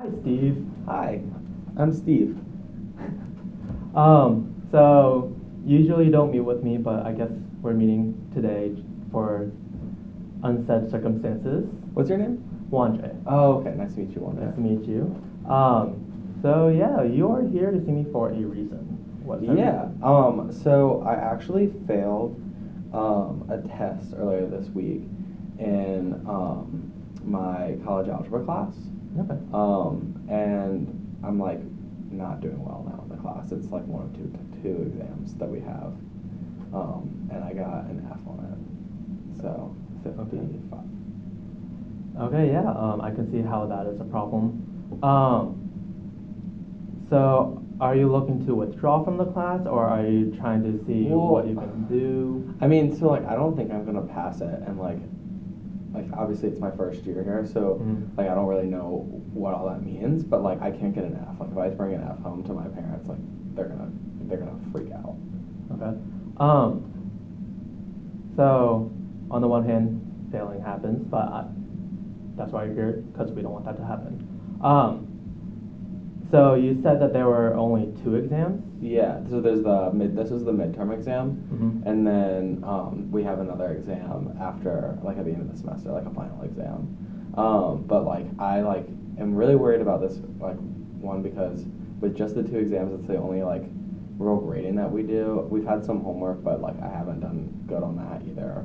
Hi, Steve. Hi, I'm Steve. So usually you don't meet with me, but I guess we're meeting today for unsaid circumstances. What's your name? Wandre. Oh, okay. Nice to meet you, Wanda. Nice to meet you. So yeah, you are here to see me for a reason. What's that Yeah. reason? So I actually failed a test earlier this week in my college algebra class. Okay. And I'm like not doing well now in the class. It's like one of two exams that we have. And I got an F on it. So 55. Okay, yeah, I can see how that is a problem. So are you looking to withdraw from the class, or are you trying to see what you can do? I mean, so like I don't think I'm gonna pass it, and like obviously it's my first year here, so like I don't really know what all that means, but like I can't get an F. Like if I bring an F home to my parents, like they're gonna freak out. Okay. So on the one hand, failing happens, but that's why you're here, because we don't want that to happen. So you said that there were only 2 exams? Yeah, so there's this is the midterm exam, and then we have another exam after, like at the end of the semester, like a final exam. But like I like am really worried about this one because with just the 2 exams, it's the only like real grading that we do. We've had some homework, but like I haven't done good on that either.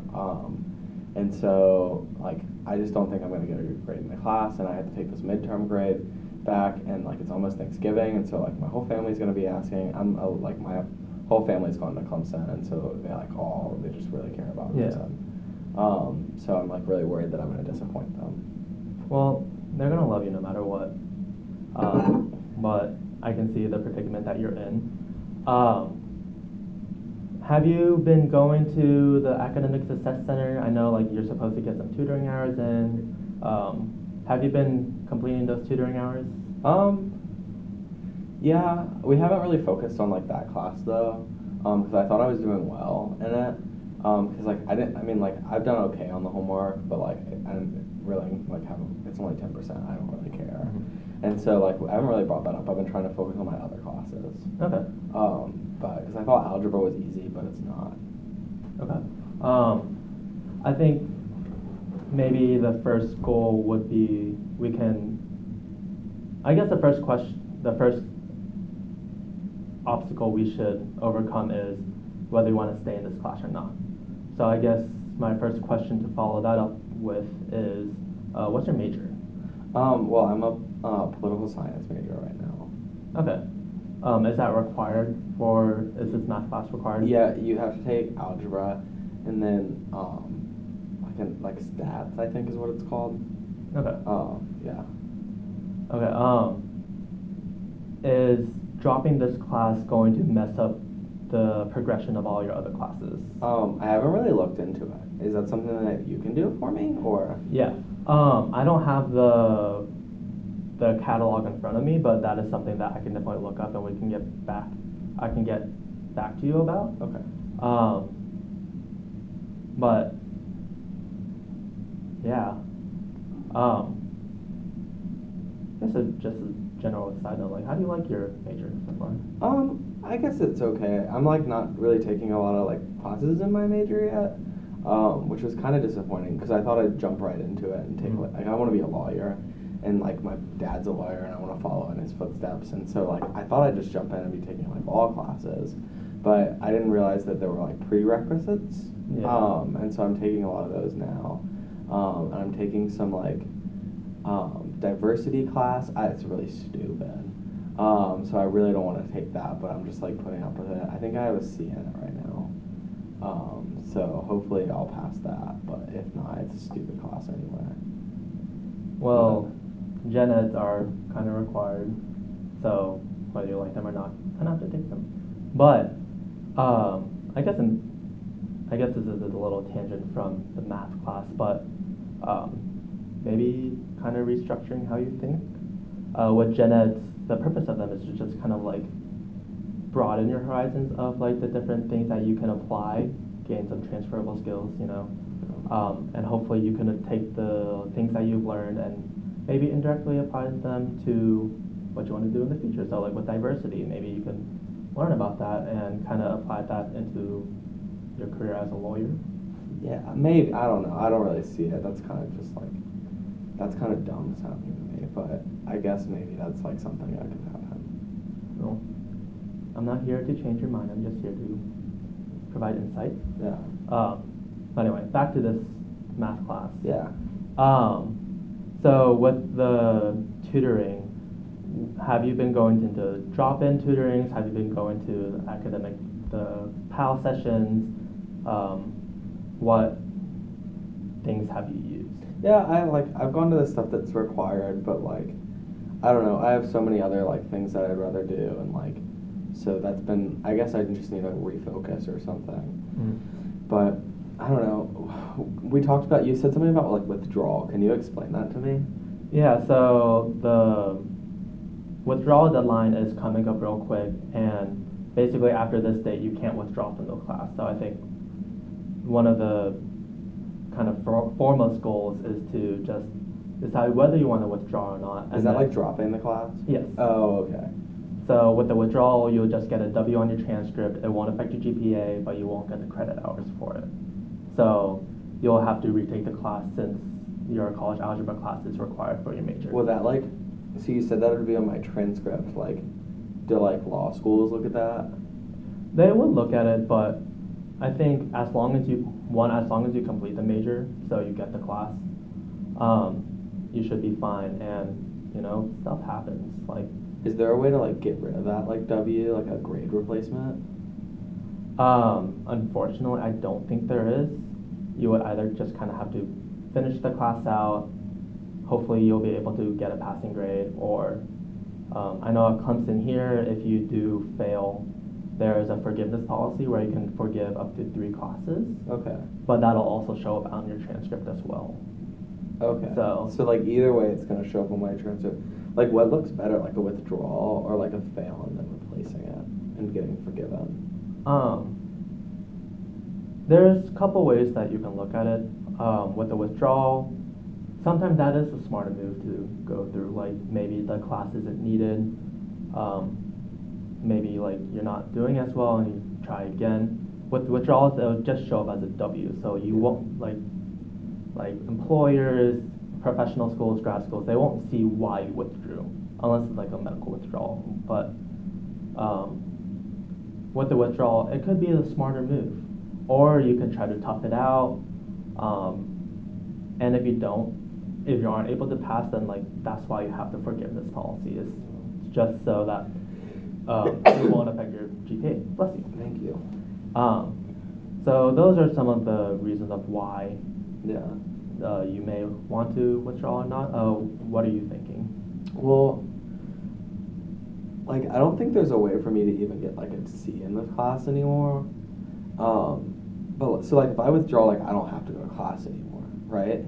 And so like I just don't think I'm gonna get a good grade in the class, and I had to take this midterm grade back, and like it's almost Thanksgiving, and so like my whole family's gonna be asking. Like my whole family's going to Clemson, and so they just really care about Clemson. So I'm like really worried that I'm gonna disappoint them. Well, they're gonna love you no matter what. But I can see the predicament that you're in. Have you been going to the Academic Success Center? I know like you're supposed to get some tutoring hours in. Have you been completing those tutoring hours? Yeah, we haven't really focused on like that class though, because I thought I was doing well in it. Because like I mean like I've done okay on the homework, but like I didn't really like it's only 10%. I don't really care. And so like I haven't really brought that up. I've been trying to focus on my other classes. Okay. But because I thought algebra was easy, but it's not. Okay. I think maybe the first goal would be I guess the first obstacle we should overcome is whether you want to stay in this class or not. So I guess my first question to follow that up with is, what's your major? Well, I'm a political science major right now. Okay. Is that required is this math class required? Yeah, you have to take algebra, and then like stats, I think is what it's called. Okay. Yeah. Okay. Is dropping this class going to mess up the progression of all your other classes? I haven't really looked into it. Is that something that you can do for me, or? Yeah. I don't have the catalog in front of me, but that is something that I can definitely look up, and we can get back. I can get back to you about. Okay. But yeah. Just a general side note, like how do you like your major so far? I guess it's okay. I'm like not really taking a lot of like classes in my major yet, which was kind of disappointing because I thought I'd jump right into it and take like I want to be a lawyer, and like my dad's a lawyer and I want to follow in his footsteps, and so like I thought I'd just jump in and be taking like law classes, but I didn't realize that there were like prerequisites. Yeah. And so I'm taking a lot of those now, and I'm taking some like diversity class. It's really stupid. So I really don't want to take that, but I'm just like putting up with it. I think I have a C in it right now. So hopefully I'll pass that, but if not, it's a stupid class anyway. Well, gen eds are kind of required, so whether you like them or not, you kind of have to take them. But I guess this is a little tangent from the math class, but maybe kind of restructuring how you think. With gen eds, the purpose of them is to just kind of like broaden your horizons of like the different things that you can apply, gain some transferable skills, and hopefully you can take the things that you've learned and maybe indirectly apply them to what you want to do in the future. So like with diversity, maybe you can learn about that and kind of apply that into your career as a lawyer. Yeah, maybe. I don't know. I don't really see it. That's kind of just like, that's kind of dumb sounding to me. But I guess maybe that's like something that could happen. Well, I'm not here to change your mind. I'm just here to provide insight. Yeah. But anyway, back to this math class. Yeah. So with the tutoring, have you been going into drop-in tutorings? Have you been going to the PAL sessions? What things have you used? Yeah, I've gone to the stuff that's required, but like, I don't know. I have so many other like things that I'd rather do, and like, so that's been. I guess I just need to refocus or something. But I don't know. We talked about. You said something about like withdrawal. Can you explain that to me? Yeah. So the withdrawal deadline is coming up real quick, and basically after this date, you can't withdraw from the class. So I think one of the kind of foremost goals is to just decide whether you want to withdraw or not. Is that like dropping the class? Yes. Oh, okay. So with the withdrawal, you'll just get a W on your transcript. It won't affect your GPA, but you won't get the credit hours for it. So you'll have to retake the class since your college algebra class is required for your major. Well, that like, so you said that would be on my transcript. Like, do like law schools look at that? They would look at it, but I think as long as you complete the major, so you get the class, you should be fine. And you know, stuff happens. Like, is there a way to like get rid of that like W, like a grade replacement? Unfortunately, I don't think there is. You would either just kind of have to finish the class out. Hopefully, you'll be able to get a passing grade, or I know at Clemson here, if you do fail, there is a forgiveness policy where you can forgive up to 3 classes. Okay. But that'll also show up on your transcript as well. Okay. So like either way, it's gonna show up on my transcript. Like, what looks better, like a withdrawal or like a fail and then replacing it and getting forgiven? There's a couple ways that you can look at it. With the withdrawal, sometimes that is a smarter move to go through. Like maybe the class isn't needed. Maybe like you're not doing as well and you try again. With withdrawals, it'll just show up as a W. So you won't like employers, professional schools, grad schools, they won't see why you withdrew unless it's like a medical withdrawal. But with the withdrawal, it could be a smarter move, or you can try to tough it out. And if you aren't able to pass, then like that's why you have the forgiveness policy. Is just so that it won't affect your GPA. Bless you. Thank you. So those are some of the reasons of why Yeah. You may want to withdraw or not. What are you thinking? Well, like I don't think there's a way for me to even get like a C in this class anymore. But so like if I withdraw, like I don't have to go to class anymore, right?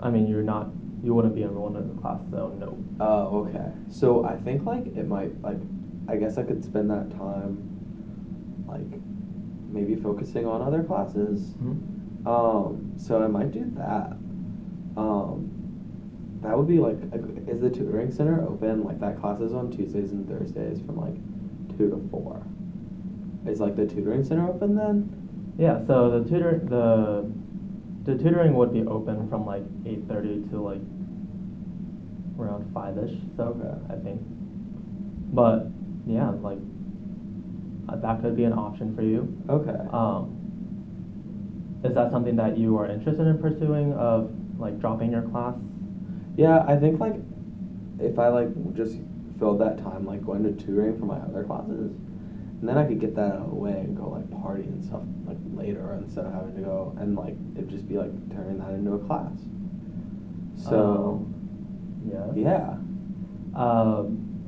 I mean, you wouldn't be enrolled in the class, so no. Oh, okay. So I think like it might like, I guess I could spend that time like maybe focusing on other classes. Mm-hmm. So I might do that. That would be like, is the tutoring center open? Like that class is on Tuesdays and Thursdays from like 2 to 4. Is like the tutoring center open then? Yeah. So the tutoring would be open from like 8:30 to like around 5ish. So Okay. I think. But yeah, like that could be an option for you. Okay. Is that something that you are interested in pursuing, of like dropping your class? Yeah, I think like if I like just filled that time like going to tutoring for my other classes, and then I could get that out of the way and go like party and stuff like later instead of having to go, and like it'd just be like turning that into a class. So yeah.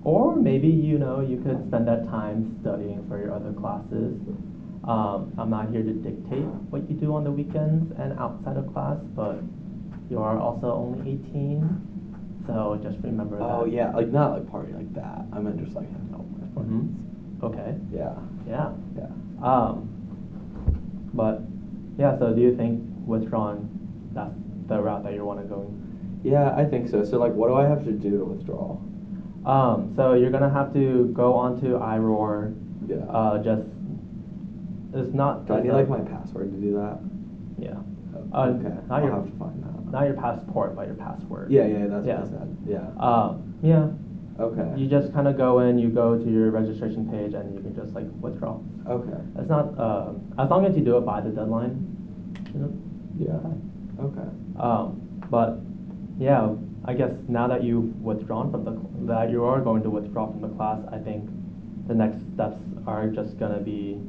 Or maybe you could spend that time studying for your other classes. I'm not here to dictate what you do on the weekends and outside of class, but you are also only 18, so just remember that. Oh yeah, like not like party like that. I meant just like hanging out with my friends. Mm-hmm. Okay. Yeah. Yeah. But yeah, so do you think withdrawing, that's the route that you want to go? Yeah, I think so. So like, what do I have to do to withdraw? So you're gonna have to go onto iRoar. Yeah. Just it's not. Do I it's need a- like my password to do that? Yeah. Okay. Not I'll your have to find that. not your passport, but your password. Yeah, yeah, that's Yeah. what I said. Yeah. Yeah. Okay. You just kind of go in, you go to your registration page, and you can just like withdraw. Okay. It's not as long as you do it by the deadline. You know, Yeah. fine. Okay. But yeah, I guess now that you've withdrawn from that you are going to withdraw from the class, I think the next steps are just gonna be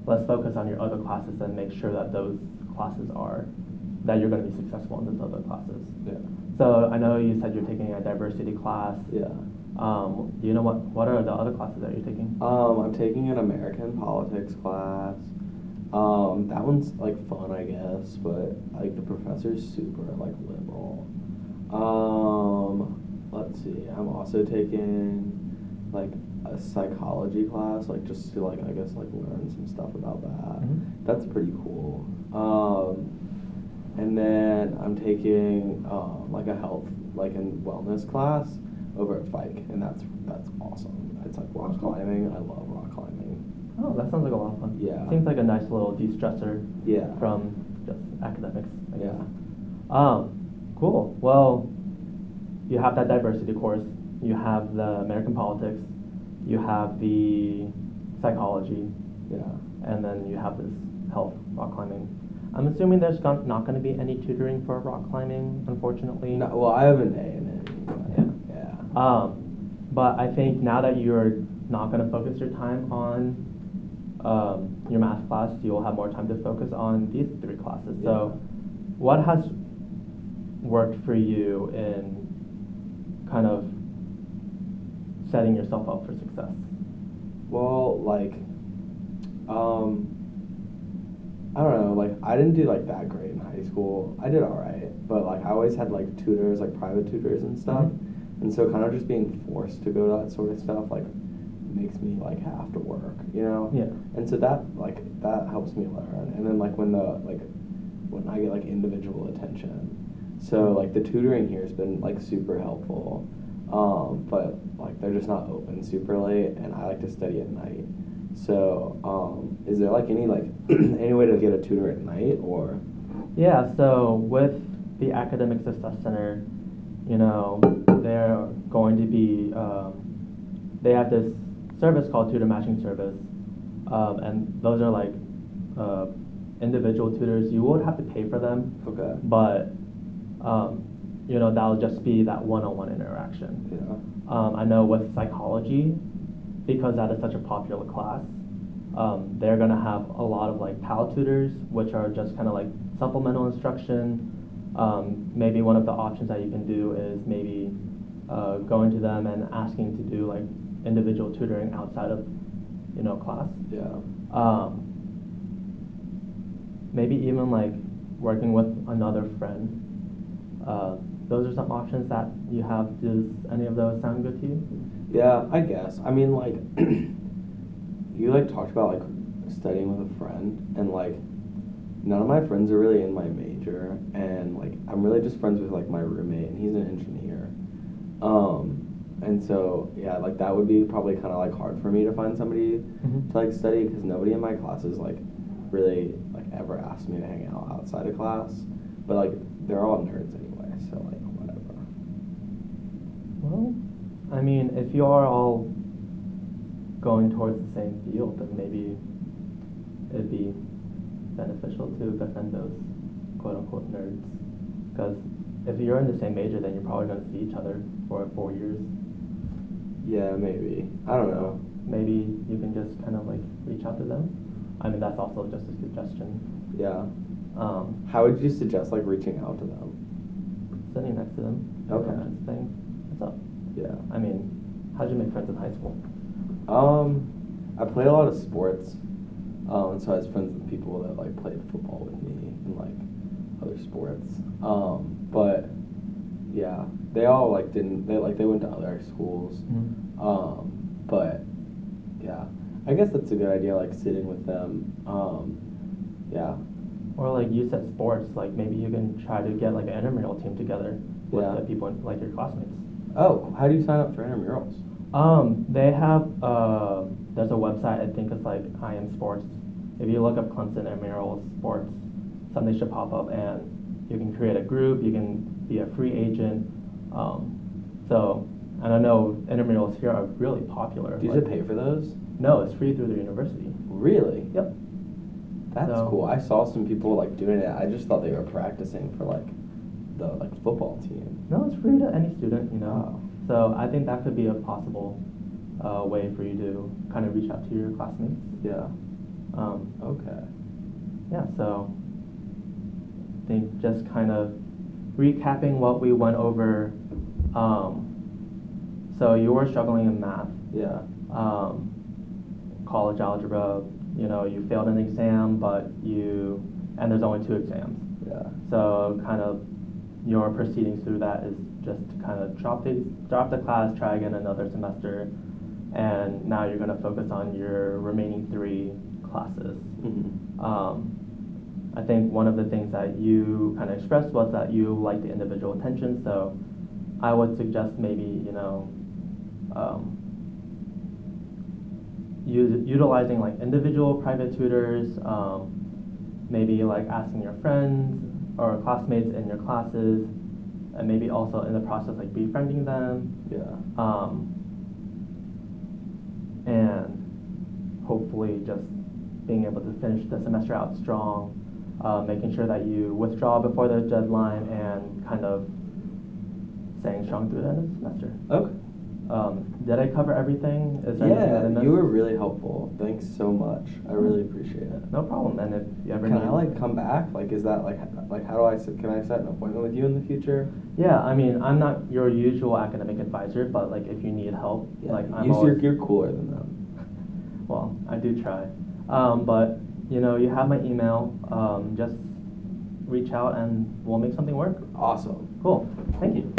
let's focus on your other classes and make sure that those classes are that you're gonna be successful in those other classes. Yeah. So I know you said you're taking a diversity class. Yeah. Do you know what are the other classes that you're taking? I'm taking an American politics class. That one's like fun, I guess, but like the professor's super like liberal. Let's see. I'm also taking like a psychology class, like just to like I guess like learn some stuff about that. Mhm. That's pretty cool. And then I'm taking like a health like and wellness class over at Fike, and that's awesome. It's like rock Cool. climbing. I love rock climbing. Oh, that sounds like a lot of fun. Yeah. Seems like a nice little de-stressor. Yeah. From just academics, I guess. Yeah. Cool. Well, you have that diversity course. You have the American politics. You have the psychology, Yeah. and then you have this health rock climbing. I'm assuming there's not going to be any tutoring for rock climbing, unfortunately. No, well, I have an A in it. Yeah. Yeah. But I think now that you're not going to focus your time on your math class, you'll have more time to focus on these three classes. Yeah. So, what has worked for you in kind of setting yourself up for success? Well, like, I don't know, like, I didn't do, like, that great in high school. I did all right, but, like, I always had, like, tutors, like, private tutors and stuff. Mhm. And so kind of just being forced to go to that sort of stuff, like, makes me, like, have to work, you know? Yeah. And so that, like, that helps me learn. And then, like, when I get, like, individual attention. So, like, the tutoring here has been, like, super helpful. But, like, they're just not open super late, and I like to study at night. So, is there like any any way to get a tutor at night or? Yeah, so with the Academic Success Center, you know, they're going to be, they have this service called tutor matching service, and those are like individual tutors. You would have to pay for them, Okay. but you know, that'll just be that one-on-one interaction. Yeah. I know with psychology, because that is such a popular class, they're gonna have a lot of like PAL tutors, which are just kind of like supplemental instruction. Maybe one of the options that you can do is maybe going to them and asking to do like individual tutoring outside of, you know, class. Yeah. Maybe even like working with another friend. Those are some options that you have. Does any of those sound good to you? Yeah, I guess. I mean, like, you like talked about like studying with a friend, and like none of my friends are really in my major, and like I'm really just friends with like my roommate, and he's an engineer. And so yeah, like that would be probably kind of like hard for me to find somebody Mhm. to like study, because nobody in my classes like really like ever asked me to hang out outside of class, but like they're all nerds anyway, so like whatever. Well, I mean, if you are all going towards the same field, then maybe it'd be beneficial to befriend those quote-unquote nerds. Because if you're in the same major, then you're probably going to see each other for 4 years. Yeah, maybe. I don't know. Maybe you can just kind of like reach out to them. I mean, that's also just a suggestion. Yeah. How would you suggest like reaching out to them? Sitting next to them. Okay. Just saying, what's up? Yeah. I mean, how'd you make friends in high school? I played a lot of sports, so I was friends with people that like played football with me and like other sports. But yeah, they all like didn't. They went to other schools. Mm-hmm. But yeah, I guess that's a good idea. Like sitting with them. Yeah. Or like you said sports, like maybe you can try to get like an intramural team together. with Yeah. the people like your classmates. Oh, how do you sign up for intramurals? They have there's a website. I think it's like I Am Sports. If you look up Clemson intramurals sports, something should pop up, and you can create a group. You can be a free agent. So, and I know intramurals here are really popular. Do you have to pay for those? No, it's free through the university. Really? Yep. That's So- cool. I saw some people like doing it. I just thought they were practicing for like the football team. No, it's free to any student, you know. Oh. So I think that could be a possible way for you to kind of reach out to your classmates. Yeah. Okay. Yeah, so I think just kind of recapping what we went over. So you were struggling in math, Yeah. college algebra, you know, you failed an exam, and there's only 2 exams. Yeah. So kind of your proceedings through that is just to kind of drop the class, try again another semester, and now you're going to focus on your remaining 3 classes. Mm-hmm. I think one of the things that you kind of expressed was that you like the individual attention, so I would suggest maybe, you know, utilizing like individual private tutors, maybe like asking your friends or classmates in your classes, and maybe also in the process like befriending them. Yeah. And hopefully just being able to finish the semester out strong, making sure that you withdraw before the deadline, and kind of staying strong through the end of the semester. Okay. Did I cover everything? Is there anything that I Yeah, missed? you were really helpful. Thanks so much. I really appreciate it. No problem. And if you ever Can need, I like come back? Like, is that like how do I can I set an appointment with you in the future? Yeah, I mean, I'm not your usual academic advisor, but like if you need help, like I'm always. You're cooler than them. Well, I do try. But you know, you have my email. Just reach out and we'll make something work. Awesome. Cool. Thank you.